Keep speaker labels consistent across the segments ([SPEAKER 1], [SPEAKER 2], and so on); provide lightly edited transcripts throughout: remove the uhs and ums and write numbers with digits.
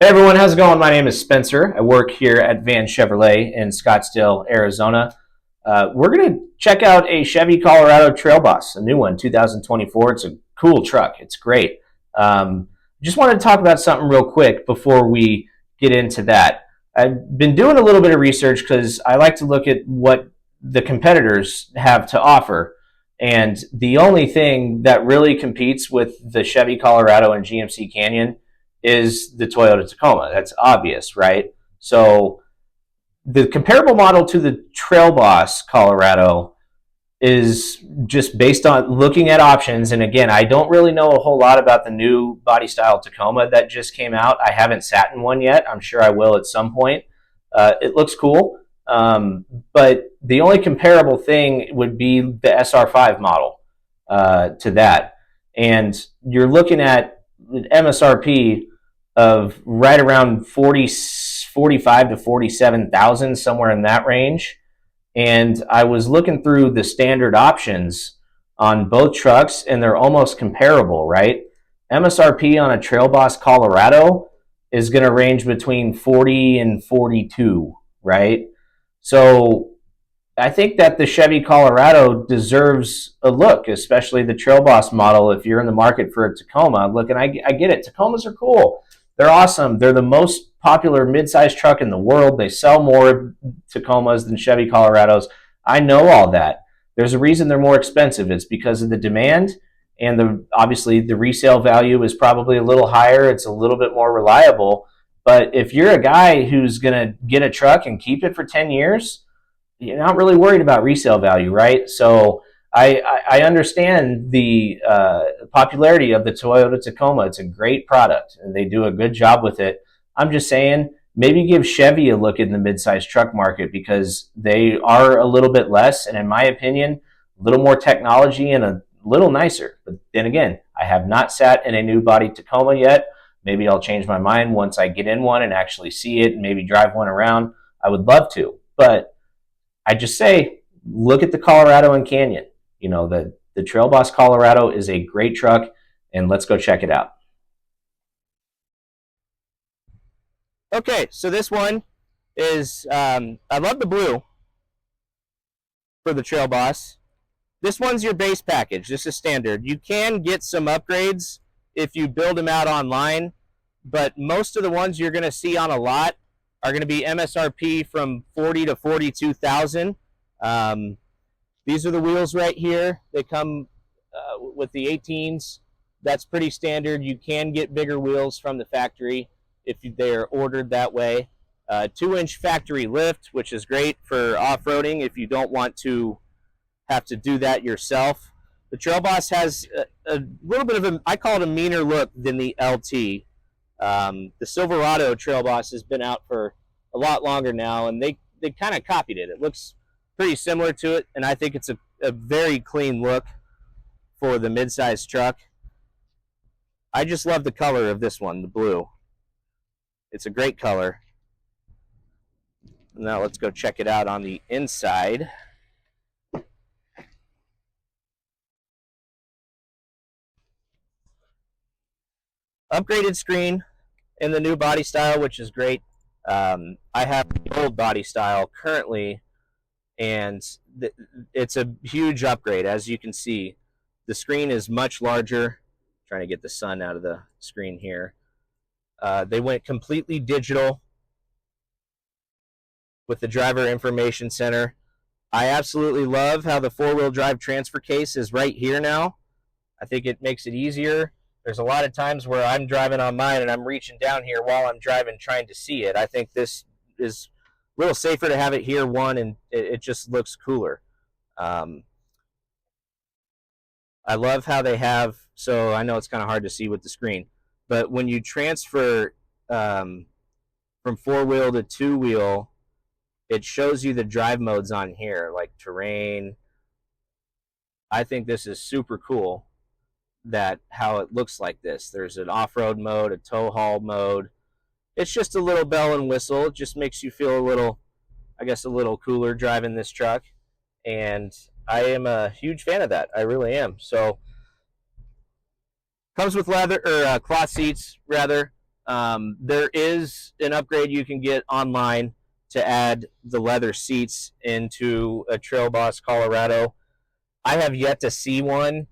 [SPEAKER 1] Hey everyone, how's it going? My name is Spencer. I work here at Van Chevrolet in Scottsdale, Arizona. We're going to check out a Chevy Colorado Trail Boss, a new one, 2024. It's a cool truck. It's great. Just wanted to talk about something real quick before we get into that. I've been doing a little bit of research because I like to look at what the competitors have to offer. And the only thing that really competes with the Chevy Colorado and GMC Canyon is the Toyota Tacoma. That's obvious, right? So the comparable model to the Trail Boss Colorado is just based on looking at options. And again, I don't really know a whole lot about the new body style Tacoma that just came out. I haven't sat in one yet. I'm sure I will at some point. It looks cool. But the only comparable thing would be the SR5 model to that. And you're looking at MSRP of right around 45 to 47,000, somewhere in that range. And I was looking through the standard options on both trucks, and they're almost comparable, right? MSRP on a Trail Boss Colorado is going to range between 40 and 42, right? So I think that the Chevy Colorado deserves a look, especially the Trail Boss model. If you're in the market for a Tacoma, look, and I get it. Tacomas are cool. They're awesome. They're the most popular midsize truck in the world. They sell more Tacomas than Chevy Colorados. I know all that. There's a reason they're more expensive. It's because of the demand, and obviously the resale value is probably a little higher. It's a little bit more reliable. But if you're a guy who's going to get a truck and keep it for 10 years, you're not really worried about resale value, right? So I understand the popularity of the Toyota Tacoma. It's a great product, and they do a good job with it. I'm just saying, maybe give Chevy a look in the midsize truck market because they are a little bit less, and in my opinion, a little more technology and a little nicer. But then again, I have not sat in a new body Tacoma yet. Maybe I'll change my mind once I get in one and actually see it and maybe drive one around. I would love to, but I just say, look at the Colorado and Canyon. You know, the Trail Boss Colorado is a great truck, and let's go check it out. Okay, so this one is, I love the blue for the Trail Boss. This one's your base package. This is standard. You can get some upgrades if you build them out online, but most of the ones you're going to see on a lot are going to be MSRP from 40 to 42,000. These are the wheels right here. They come with the 18s. That's pretty standard. You can get bigger wheels from the factory if they are ordered that way. 2-inch factory lift, which is great for off-roading if you don't want to have to do that yourself. The Trail Boss has a little bit of a, I call it a meaner look than the LT. The Silverado Trail Boss has been out for a lot longer now, and they kind of copied it. It looks pretty similar to it, and I think it's a very clean look for the midsize truck. I just love the color of this one, the blue. It's a great color. Now let's go check it out on the inside. Upgraded screen in the new body style, which is great. I have the old body style currently, and it's a huge upgrade. As you can see, the screen is much larger. I'm trying to get the sun out of the screen here. They went completely digital with the driver information center. I absolutely love how the four-wheel drive transfer case is right here now. I think it makes it easier. There's a lot of times where I'm driving on mine and I'm reaching down here while I'm driving trying to see it. I think this is a little safer to have it here, one, and it just looks cooler. I love how they have, so I know it's kind of hard to see with the screen, but when you transfer from four-wheel to two-wheel, it shows you the drive modes on here, like terrain. I think this is super cool that how it looks like this. There's an off-road mode, a tow haul mode. It's just a little bell and whistle. It just makes you feel a little, I guess, a little cooler driving this truck. And I am a huge fan of that. I really am. So comes with leather or cloth seats rather. There is an upgrade you can get online to add the leather seats into a Trail Boss Colorado. I have yet to see one.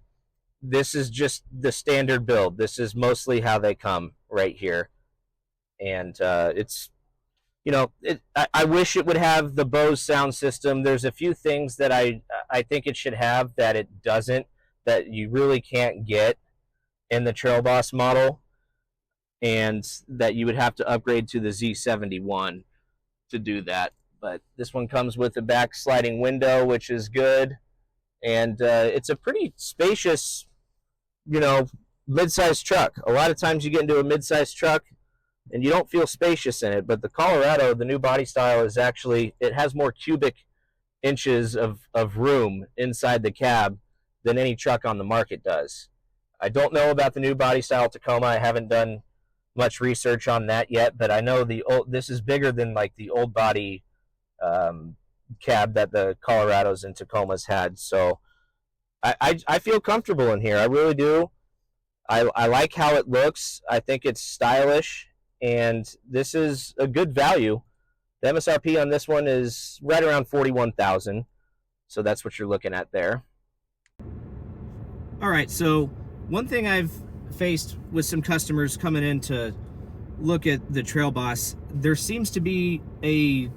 [SPEAKER 1] This is just the standard build. This is mostly how they come right here. And it's, I wish it would have the Bose sound system. There's a few things that I think it should have that it doesn't, that you really can't get in the Trail Boss model, and that you would have to upgrade to the Z71 to do that. But this one comes with a back sliding window, which is good. And it's a pretty spacious, mid-sized truck. A lot of times you get into a mid-sized truck and you don't feel spacious in it, but the Colorado, the new body style, is actually, it has more cubic inches of room inside the cab than any truck on the market does. I don't know about the new body style Tacoma. I haven't done much research on that yet, but I know this is bigger than like the old body cab that the Colorados and Tacomas had. So I feel comfortable in here. I really do. I like how it looks. I think it's stylish, and this is a good value. The MSRP on this one is right around $41,000, so that's what you're looking at there.
[SPEAKER 2] All right, so one thing I've faced with some customers coming in to look at the Trail Boss, there seems to be a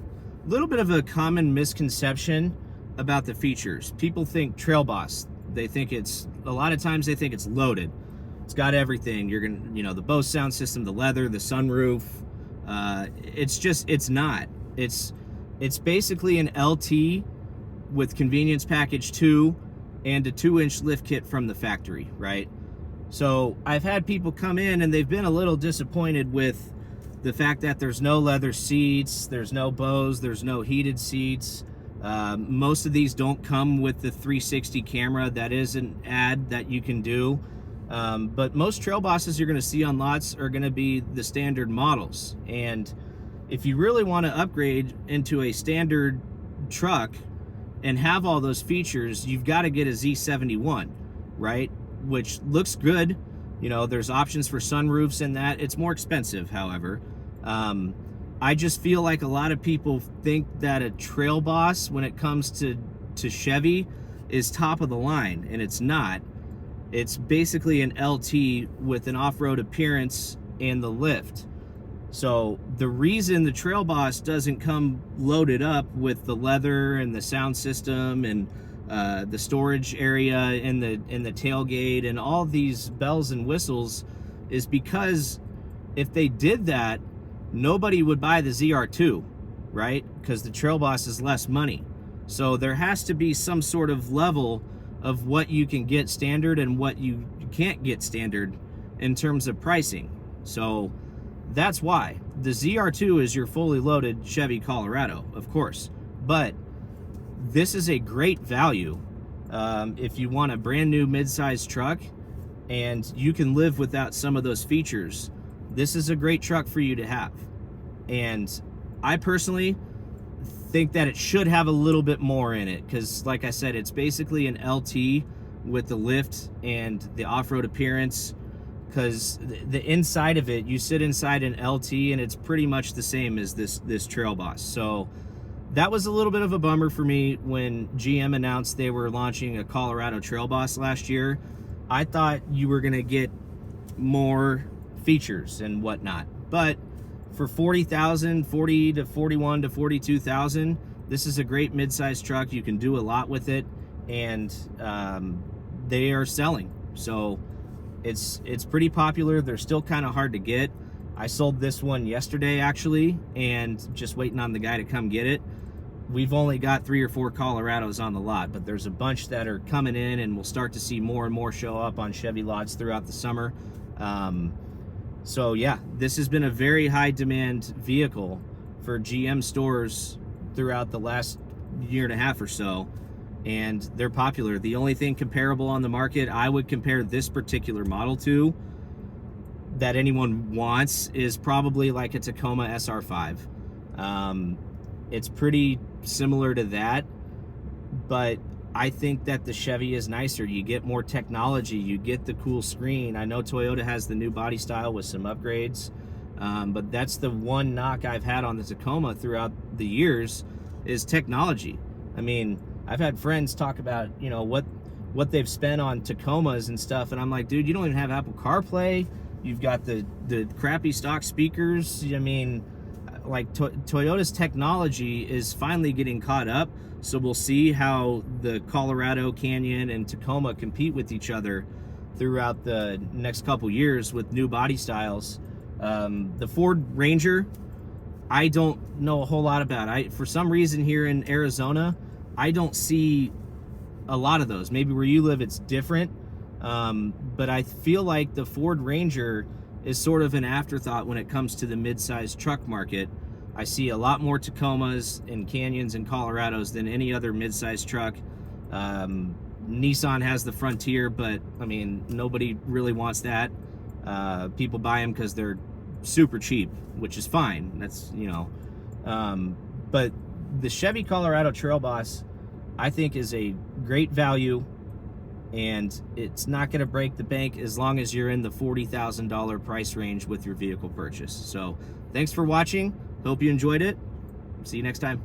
[SPEAKER 2] little bit of a common misconception about the features. People think Trail Boss, they think a lot of times they think it's loaded. It's got everything. You're gonna, the Bose sound system, the leather, the sunroof. It's not. It's basically an LT with convenience package 2 and a 2-inch lift kit from the factory, right? So I've had people come in and they've been a little disappointed with the fact that there's no leather seats, there's no Bose, there's no heated seats. Most of these don't come with the 360 camera. That is an add that you can do. But most Trail Bosses you're going to see on lots are going to be the standard models. And if you really want to upgrade into a standard truck and have all those features, you've got to get a Z71, right? Which looks good. There's options for sunroofs in that. It's more expensive, however. I just feel like a lot of people think that a Trail Boss, when it comes to Chevy, is top of the line, and it's not. It's basically an LT with an off-road appearance and the lift. So the reason the Trail Boss doesn't come loaded up with the leather and the sound system and the storage area in the tailgate and all these bells and whistles is because if they did that, nobody would buy the ZR2, right? Because the Trail Boss is less money. So there has to be some sort of level of what you can get standard and what you can't get standard in terms of pricing. So that's why the ZR2 is your fully loaded Chevy Colorado, of course, but this is a great value if you want a brand new mid-sized truck and you can live without some of those features. This is a great truck for you to have. And I personally think that it should have a little bit more in it because, like I said, it's basically an LT with the lift and the off-road appearance, because the inside of it, you sit inside an LT and it's pretty much the same as this Trail Boss. So that was a little bit of a bummer for me when GM announced they were launching a Colorado Trail Boss last year. I thought you were gonna get more features and whatnot, but for $40,000 to $41,000 to $42,000, this is a great mid-sized truck. You can do a lot with it, and they are selling. So it's pretty popular. They're still kind of hard to get. I sold this one yesterday actually, and just waiting on the guy to come get it. We've only got 3 or 4 Colorados on the lot, but there's a bunch that are coming in, and we'll start to see more and more show up on Chevy lots throughout the summer. So yeah, this has been a very high demand vehicle for GM stores throughout the last year and a half or so, and they're popular. The only thing comparable on the market I would compare this particular model to that anyone wants is probably like a Tacoma SR5. It's pretty similar to that, but I think that the Chevy is nicer. You get more technology, you get the cool screen. I know Toyota has the new body style with some upgrades. But that's the one knock I've had on the Tacoma throughout the years is technology. I mean, I've had friends talk about, you know, what they've spent on Tacomas and stuff, and I'm like, dude, you don't even have Apple CarPlay. You've got the crappy stock speakers. I mean, like Toyota's technology is finally getting caught up. So we'll see how the Colorado, Canyon, and Tacoma compete with each other throughout the next couple years with new body styles. The Ford Ranger, I don't know a whole lot about. For some reason here in Arizona, I don't see a lot of those. Maybe where you live it's different, but I feel like the Ford Ranger is sort of an afterthought when it comes to the mid-sized truck market. I see a lot more Tacomas and Canyons and Colorados than any other mid-sized truck. Nissan has the Frontier, but I mean, nobody really wants that. People buy them because they're super cheap, which is fine. That's, you know, but the Chevy Colorado Trail Boss, I think, is a great value, and it's not going to break the bank as long as you're in the $40,000 price range with your vehicle purchase. So thanks for watching. Hope you enjoyed it. See you next time.